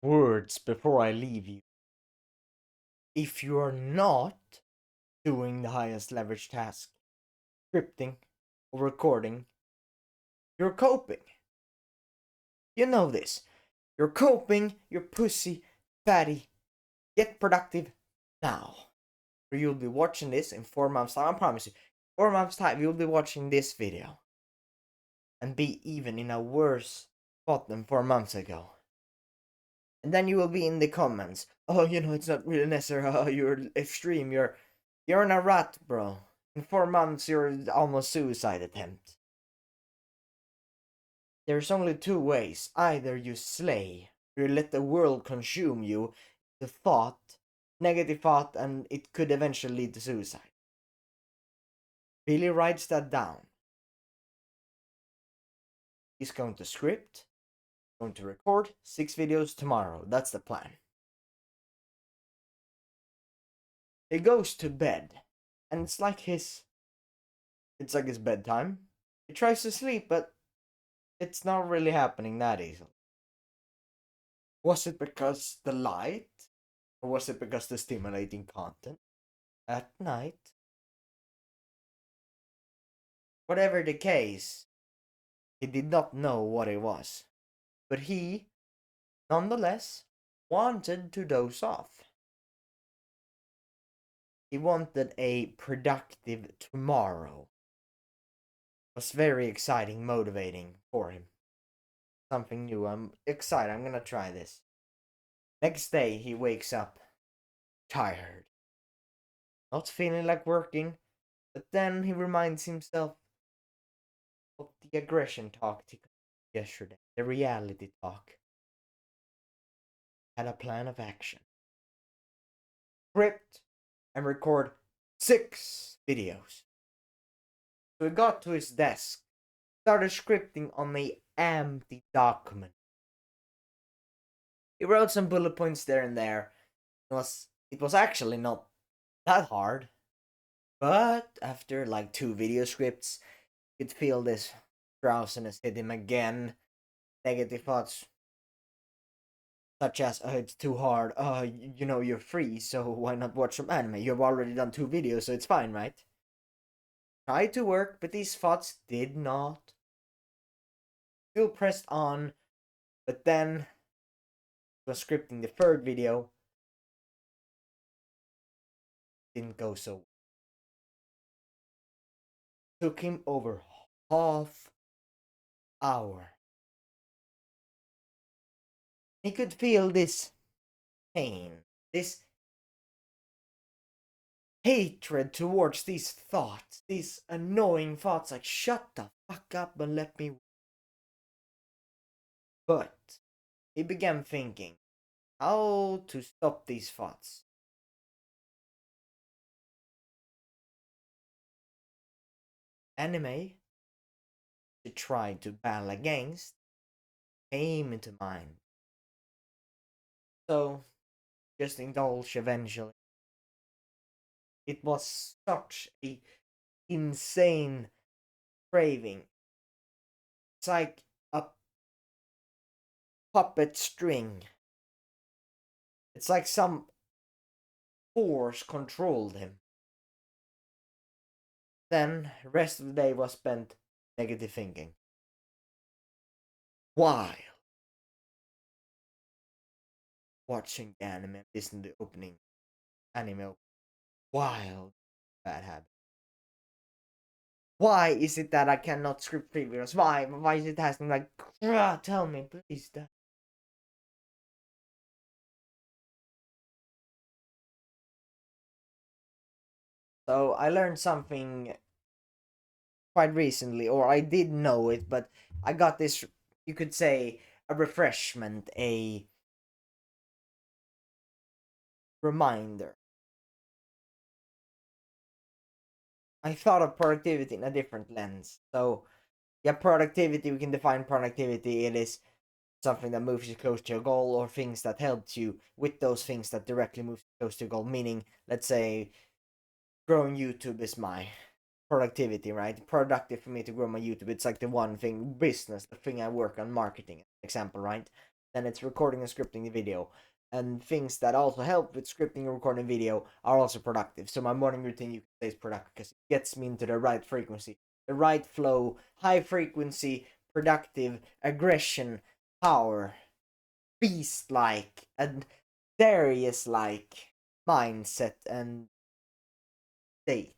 words before I leave you. If you are not doing the highest leverage task, scripting or recording, you're coping. You know this. You're coping, you're pussy, fatty. Get productive now. Or you'll be watching this in 4 months' time. I promise you. 4 months' time, you'll be watching this video and be even in a worse spot than 4 months ago. And then you will be in the comments. Oh, it's not really necessary. Oh, you're extreme. You're in a rut, bro. In 4 months, you're almost suicide attempt. There's only two ways. Either you slay, or you let the world consume you, the thought, negative thought, and it could eventually lead to suicide. Billy writes that down. He's going to script, going to record 6 videos tomorrow. That's the plan. He goes to bed, and it's like his bedtime. He tries to sleep, but it's not really happening that easily. Was it because the light? Or was it because the stimulating content? At night? Whatever the case, he did not know what it was. But he, nonetheless, wanted to doze off. He wanted a productive tomorrow. It was very exciting, motivating for him. Something new. I'm excited. I'm gonna try this. Next day, he wakes up tired, not feeling like working, but then he reminds himself of the aggression talk yesterday, the reality talk. Had a plan of action. Script and record 6 videos. So he got to his desk, started scripting on the empty document. He wrote some bullet points there and there. It was actually not that hard. But after like 2 video scripts, you could feel this drowsiness hit him again. Negative thoughts such as, it's too hard. You're free, so why not watch some anime? You've already done 2 videos, so it's fine, right? Tried to work, but these thoughts did not. Still pressed on, but then was scripting the 3rd video. Didn't go so well. Took him over half hour. He could feel this pain, this hatred towards these thoughts, these annoying thoughts like, shut the fuck up and let me. But he began thinking how to stop these thoughts. Anime to try to battle against came into mind. So, just indulge eventually. It was such a insane craving. It's like a puppet string. It's like some force controlled him. Then, the rest of the day was spent negative thinking. While watching the anime, listening to the opening anime. Wild bad habit. Why is it that I cannot script videos? Why is it asking like, tell me, please, Dad. So I learned something quite recently, or I did know it, but I got this, you could say, a refreshment, a reminder. I thought of productivity in a different lens. So, yeah, productivity, we can define productivity. It is something that moves you close to your goal, or things that helps you with those things that directly move you close to your goal. Meaning, let's say, growing YouTube is my productivity, right? Productive for me to grow my YouTube. It's like the one thing, business, the thing I work on, marketing, example, right? then it's recording and scripting the video. And things that also help with scripting and recording video are also productive. So my morning routine, you can say, is productive because it gets me into the right frequency, the right flow, high frequency, productive, aggression, power, beast-like, and Darius-like mindset and state.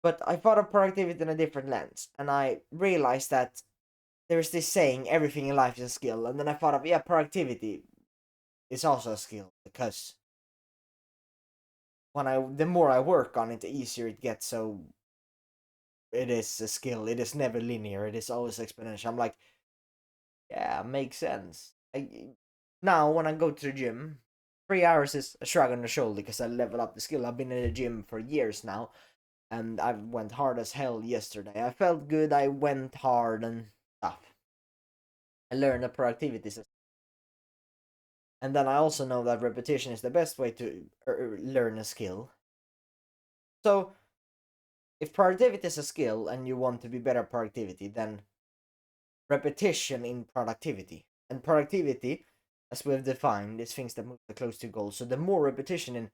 But I thought of productivity in a different lens, and I realized that there's this saying, everything in life is a skill, and then I thought of, yeah, productivity is also a skill, because the more I work on it, the easier it gets, so it is a skill. It is never linear, it is always exponential. I'm like, yeah, makes sense. Now, when I go to the gym, 3 hours is a shrug on the shoulder because I level up the skill. I've been in the gym for years now, and I went hard as hell yesterday. I felt good, I went hard and stuff. I learned the productivity system. And then I also know that repetition is the best way to learn a skill. So, if productivity is a skill and you want to be better at productivity, then repetition in productivity. And productivity, as we've defined, is things that move close to goals. So the more repetition in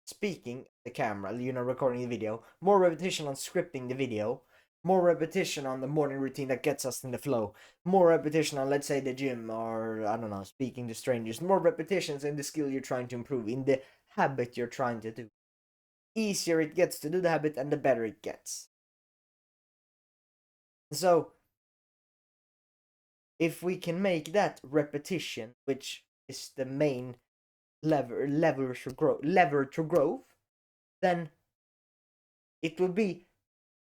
speaking the camera, recording the video, more repetition on scripting the video, more repetition on the morning routine that gets us in the flow, more repetition on, let's say, the gym, or I don't know, speaking to strangers, more repetitions in the skill you're trying to improve, in the habit you're trying to do. Easier it gets to do the habit, and the better it gets. So if we can make that repetition, which is the main lever to growth, then it will be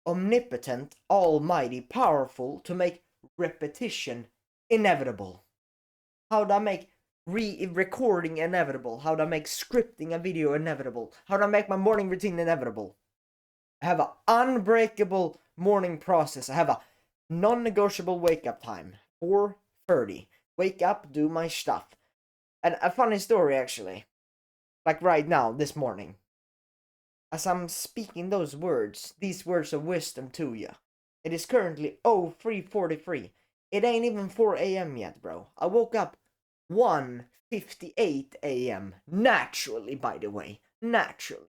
omnipotent, almighty, powerful to make repetition inevitable. How do I make recording inevitable? How do I make scripting a video inevitable? How do I make my morning routine inevitable? I have an unbreakable morning process. I have a non-negotiable wake-up time, 4:30. Wake up, do my stuff. And a funny story, actually. Like right now, this morning. As I'm speaking these words of wisdom to you, it is currently 03:43. It ain't even 4 a.m. yet, bro. I woke up 1:58 a.m. Naturally, by the way. Naturally.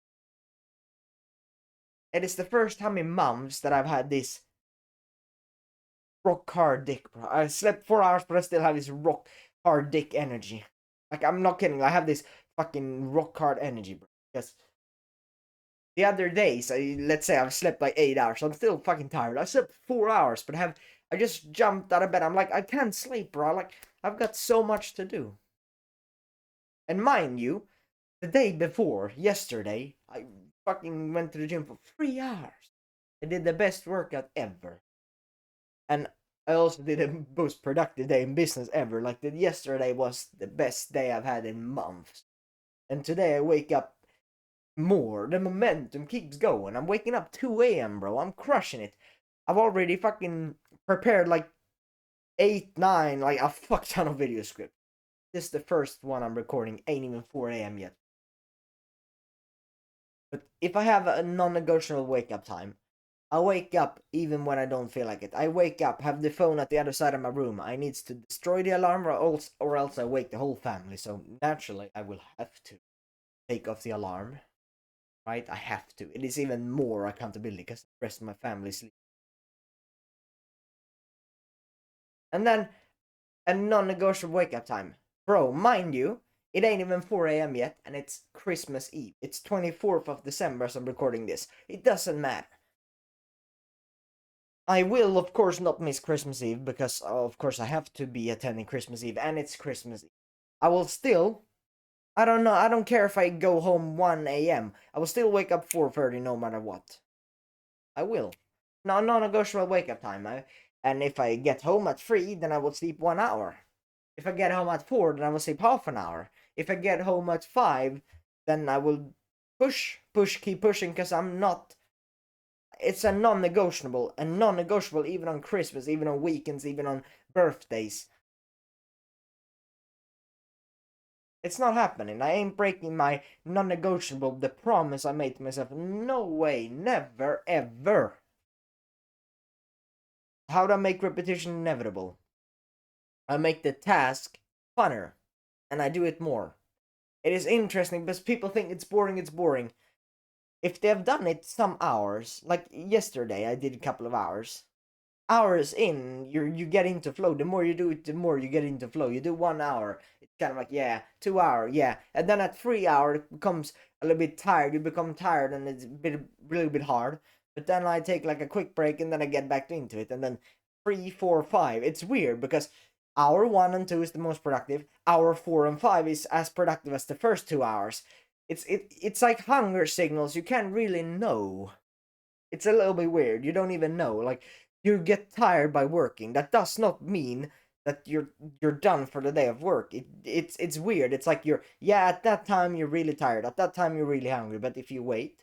It is the first time in months that I've had this rock hard dick, bro. I slept 4 hours, but I still have this rock hard dick energy. Like, I'm not kidding. I have this fucking rock hard energy, bro. Because the other days, let's say I've slept like 8 hours. I'm still fucking tired. I slept 4 hours, but I just jumped out of bed. I'm like, I can't sleep, bro. Like, I've got so much to do. And mind you, the day before, yesterday, I fucking went to the gym for 3 hours. I did the best workout ever. And I also did the most productive day in business ever. Like, yesterday was the best day I've had in months. And today I wake up more. The momentum keeps going. I'm waking up 2 a.m., bro. I'm crushing it. I've already fucking prepared like 8, 9, like a fuck ton of video script. This is the first one I'm recording. Ain't even 4 a.m. yet. But if I have a non-negotiable wake-up time, I wake up even when I don't feel like it. I wake up, have the phone at the other side of my room. I need to destroy the alarm, or else I wake the whole family. So naturally, I will have to take off the alarm. Right? I have to. It is even more accountability because the rest of my family sleep. And then a non-negotiable wake-up time. Bro, mind you, it ain't even 4 a.m. yet, and it's Christmas Eve. It's 24th of December as I'm recording this. It doesn't matter. I will, of course, not miss Christmas Eve, because, of course, I have to be attending Christmas Eve, and it's Christmas Eve. I will still, I don't know, I don't care if I go home 1 a.m. I will still wake up 4:30 no matter what. I will. No, non-negotiable wake-up time. And if I get home at 3, then I will sleep 1 hour. If I get home at 4, then I will sleep half an hour. If I get home at 5, then I will keep pushing, because I'm not... It's a non-negotiable, even on Christmas, even on weekends, even on birthdays. It's not happening. I ain't breaking my non-negotiable, the promise I made to myself. No way, never, ever. How do I make repetition inevitable? I make the task funner, and I do it more. It is interesting because people think it's boring, it's boring. If they have done it some hours, like yesterday, I did a couple of hours in, you get into flow. The more you do it, the more you get into flow. You do 1 hour, it's kind of like, yeah, 2 hour, yeah, and then at 3 hour it becomes a little bit tired. You become tired and it's a little bit hard. But then I take like a quick break and then I get back into it, and then 3, 4, 5. It's weird because hour 1 and 2 is the most productive. Hour 4 and 5 is as productive as the first 2 hours. It's like hunger signals. You can't really know. It's a little bit weird. You don't even know. Like, you get tired by working. That does not mean that you're done for the day of work. It's weird. It's like at that time you're really tired. At that time you're really hungry. But if you wait,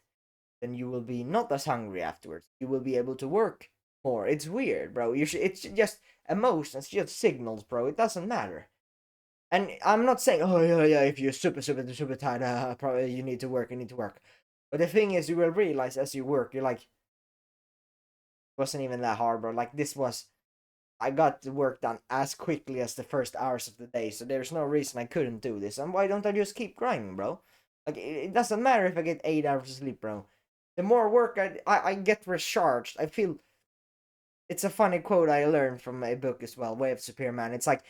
then you will be not as hungry afterwards. You will be able to work more. It's weird, bro. It's just emotions, just signals, bro. It doesn't matter. And I'm not saying, oh yeah, if you're super tired, probably you need to work. You need to work. But the thing is, you will realize as you work, you're like, wasn't even that hard, bro. Like, I got the work done as quickly as the first hours of the day, so there's no reason I couldn't do this. And why don't I just keep grinding, bro? Like, it doesn't matter if I get 8 hours of sleep, bro. The more work I get recharged, I feel. It's a funny quote I learned from a book as well, Way of Superior Man. It's like,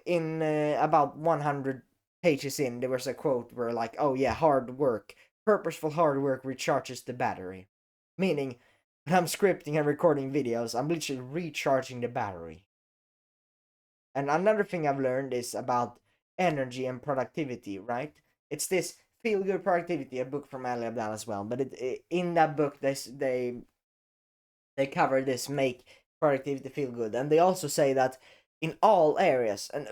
in about 100 pages in, there was a quote where, like, oh yeah, purposeful hard work recharges the battery. Meaning, when I'm scripting and recording videos, I'm literally recharging the battery. And another thing I've learned is about energy and productivity, right? It's this Feel Good Productivity, a book from Ali Abdal as well. But in that book, they cover this make productivity feel good, and they also say that in all areas, and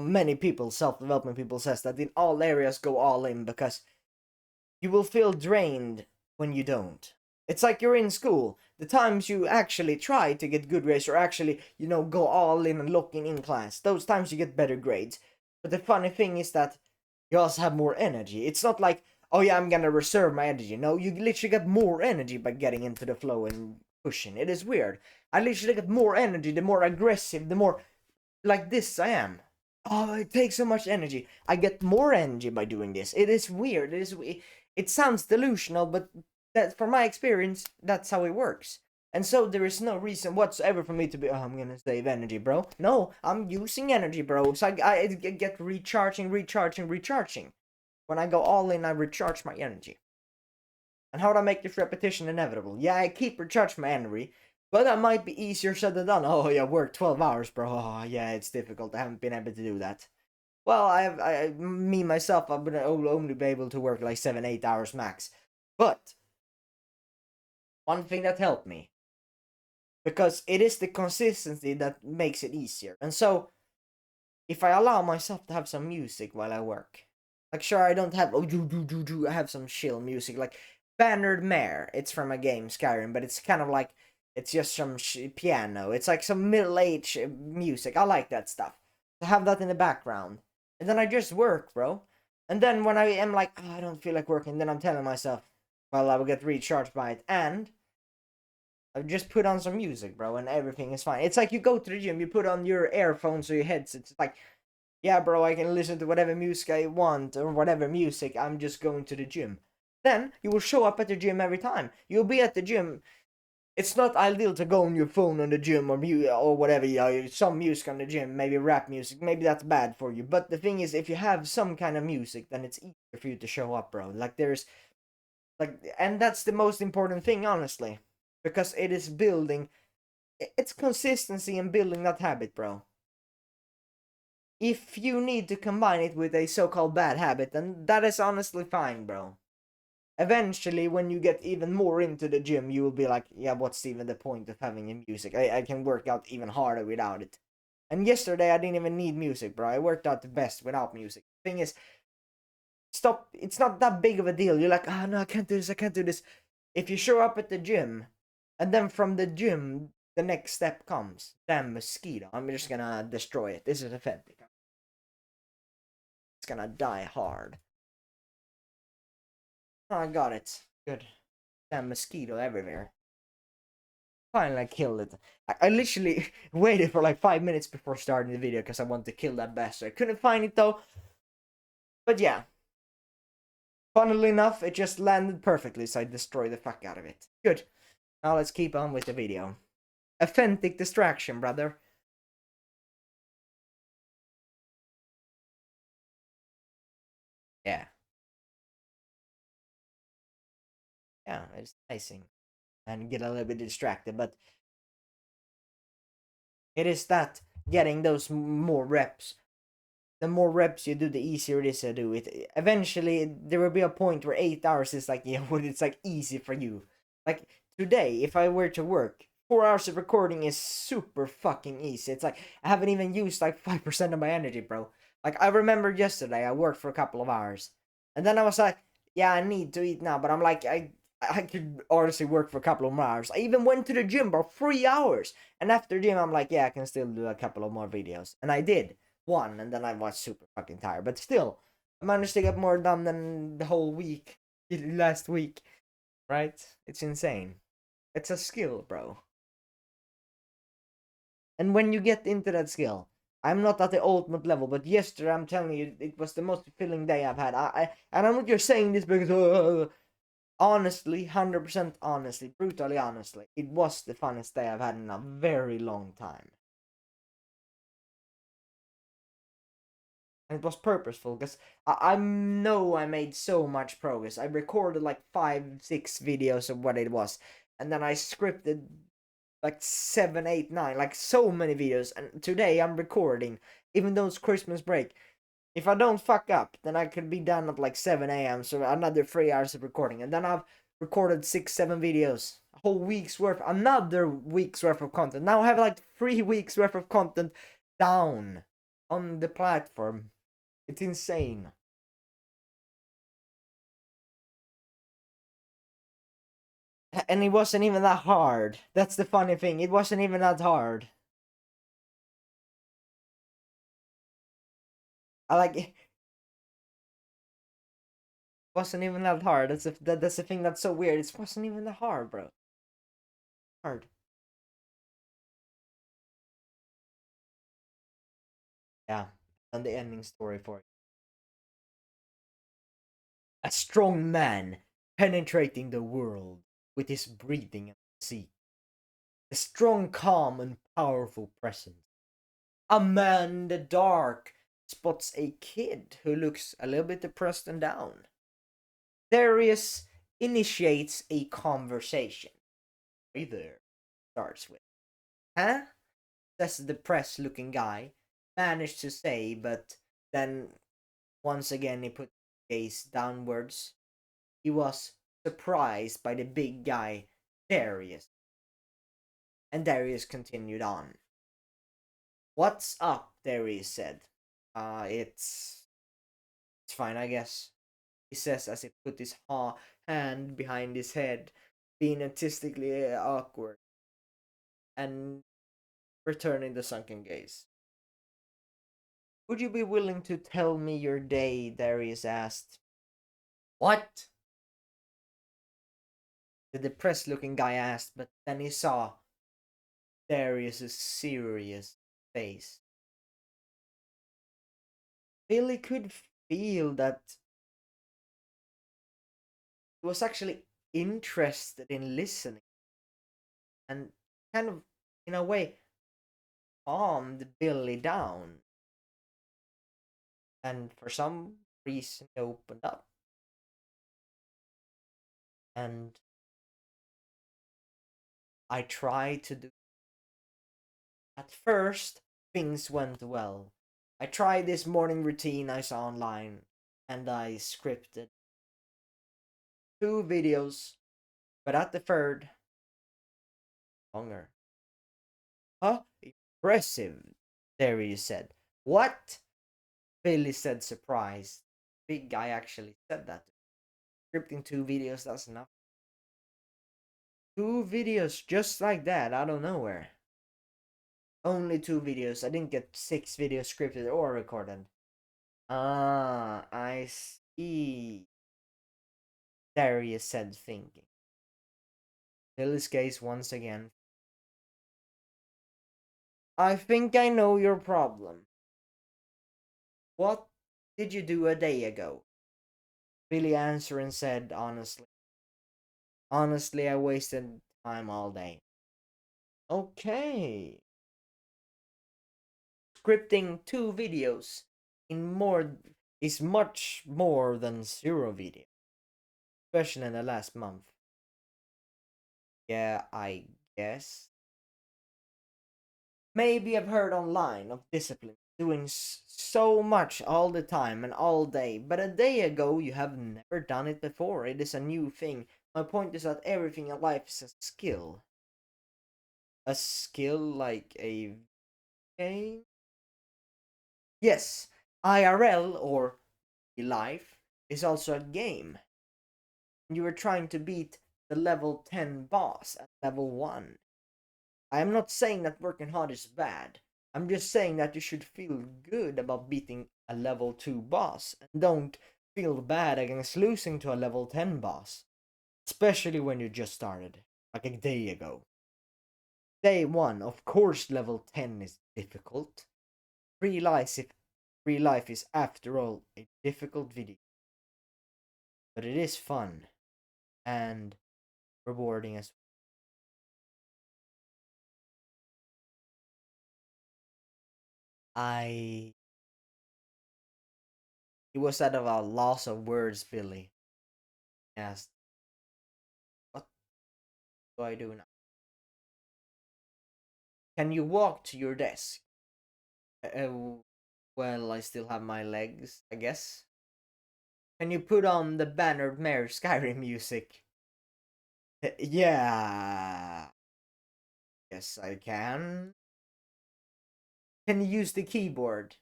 many people, self-development people, says that in all areas go all in, because you will feel drained when you don't. It's like you're in school. The times you actually try to get good grades, or actually, go all in and lock in class, those times you get better grades. But the funny thing is that you also have more energy. It's not like, oh yeah, I'm gonna reserve my energy. No, you literally get more energy by getting into the flow and pushing. It is weird. I literally get more energy the more aggressive, the more like this I am. Oh, it takes so much energy. I get more energy by doing this. It is weird. It sounds delusional, but that, from my experience, that's how it works. And so there is no reason whatsoever for me to be, oh, I'm gonna save energy, bro. No, I'm using energy, bro. So I get recharging. When I go all in, I recharge my energy. And how do I make this repetition inevitable? Yeah, I keep recharging my energy, but that might be easier said than done. Oh yeah, work 12 hours, bro. Oh yeah, it's difficult. I haven't been able to do that. Well, me myself, I've been only be able to work like 7, 8 hours max. But one thing that helped me, because it is the consistency that makes it easier. And so, if I allow myself to have some music while I work, like, sure, I don't have, I have some chill music, like Bannered Mare. It's from a game, Skyrim, but it's kind of like, it's just some piano. It's like some middle-aged music. I like that stuff. To have that in the background. And then I just work, bro. And then when I am like, oh, I don't feel like working, then I'm telling myself, well, I will get recharged by it. And I just put on some music, bro, and everything is fine. It's like you go to the gym, you put on your earphones or your headsets. It's like, yeah, bro, I can listen to whatever music I want, or whatever music, I'm just going to the gym. Then you will show up at the gym every time. You'll be at the gym. It's not ideal to go on your phone on the gym, or whatever, some music on the gym, maybe rap music, maybe that's bad for you. But the thing is, if you have some kind of music, then it's easier for you to show up, bro. Like, and that's the most important thing, honestly, because it is building, it's consistency and building that habit, bro. If you need to combine it with a so-called bad habit, then that is honestly fine, bro. Eventually, when you get even more into the gym, you will be like, yeah, what's even the point of having a music? I can work out even harder without it. And yesterday, I didn't even need music, bro. I worked out the best without music. Thing is, stop. It's not that big of a deal. You're like, oh no, I can't do this. I can't do this. If you show up at the gym, and then from the gym, the next step comes. Damn mosquito. I'm just gonna destroy it. This is authentic. It's gonna die hard. Oh, I got it. Good. Damn mosquito everywhere. Finally, I killed it. I literally waited for like 5 minutes before starting the video because I wanted to kill that bastard. I couldn't find it though. But yeah. Funnily enough, it just landed perfectly, so I destroyed the fuck out of it. Good. Now let's keep on with the video. Authentic distraction, brother. Yeah. Yeah, it's icing. And get a little bit distracted, but it is that getting those more reps. The more reps you do, the easier it is to do it. Eventually, there will be a point where 8 hours is like, yeah, when it's like easy for you. Like today, if I were to work, 4 hours of recording is super fucking easy. It's like I haven't even used like 5% of my energy, bro. Like I remember yesterday, I worked for a couple of hours, and then I was like, yeah, I need to eat now, but I'm like, I could honestly work for a couple of more hours. I even went to the gym, bro, 3 hours, and after gym, I'm like, yeah, I can still do a couple of more videos, and I did one, and then I was super fucking tired. But still, I managed to get more done than the whole week last week, right? It's insane. It's a skill, bro. And when you get into that skill, I'm not at the ultimate level, but yesterday I'm telling you, it was the most fulfilling day I've had. And I'm not just saying this because honestly, 100% honestly, brutally honestly, it was the funnest day I've had in a very long time. And it was purposeful because I know I made so much progress. I recorded like 5, 6 videos of what it was, and then I scripted like 7, 8, 9, like so many videos. And today I'm recording, even though it's Christmas break. If I don't fuck up, then I could be done at like 7 a.m. So another 3 hours of recording, and then I've recorded 6, 7 videos, a whole week's worth, another week's worth of content. Now I have like 3 weeks worth of content down on the platform. It's insane. And it wasn't even that hard. That's the funny thing. It wasn't even that hard. I like it wasn't even that hard. That's the thing that's so weird. It wasn't even that hard, bro. Hard. Yeah. And the ending story for it. A strong man penetrating the world with his breathing and sea. A strong, calm, and powerful presence. A man in the dark spots a kid who looks a little bit depressed and down. Darius initiates a conversation. Hey there, starts with. Huh? Says the depressed looking guy. Managed to say, but then once again he put his gaze downwards. He was surprised by the big guy, Darius. And Darius continued on. What's up? Darius said. It's fine, I guess. He says as he put his hand behind his head, being artistically awkward and returning the sunken gaze. Would you be willing to tell me your day? Darius asked. What? The depressed looking guy asked, but then he saw Darius's serious face. Billy could feel that he was actually interested in listening and kind of, in a way, calmed Billy down. And for some reason, he opened up. And I tried to do. At first, things went well. I tried this morning routine I saw online, and I scripted 2 videos, but at the third, longer. Huh? Impressive, Darius said. What? Billy said, surprised. Big guy actually said that. Scripting 2 videos, that's enough. 2 videos just like that, out of nowhere. Only 2 videos. I didn't get 6 videos scripted or recorded. Ah, I see. Darius said, thinking. Billy's gaze once again. I think I know your problem. What did you do a day ago? Billy answered and said honestly. Honestly, I wasted time all day. Okay. Scripting 2 videos in more is much more than 0 video, especially in the last month. Yeah, I guess. Maybe I've heard online of discipline doing so much all the time and all day, but a day ago you have never done it before. It is a new thing. My point is that everything in life is a skill. A skill like a game? Yes, IRL or life is also a game. You are trying to beat the level 10 boss at level 1. I am not saying that working hard is bad. I'm just saying that you should feel good about beating a level 2 boss and don't feel bad against losing to a level 10 boss, especially when you just started, like a day ago. Day 1, of course, level 10 is difficult. Real life is, after all, a difficult video, but it is fun and rewarding as well. It was out of a loss of words, Billy asked, "What do I do now? Can you walk to your desk?" Well, I still have my legs, I guess. Can you put on the Bannered Mare Skyrim music? Yeah. Yes, I can. Can you use the keyboard?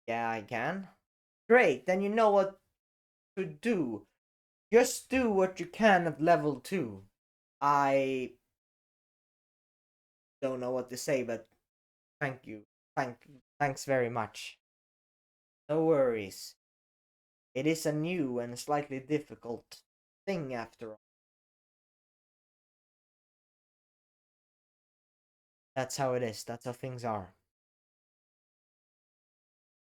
Yeah, I can. Great, then you know what to do. Just do what you can at level 2. I don't know what to say, but thank you. Thanks very much. No worries. It is a new and slightly difficult thing after all. That's how it is. That's how things are.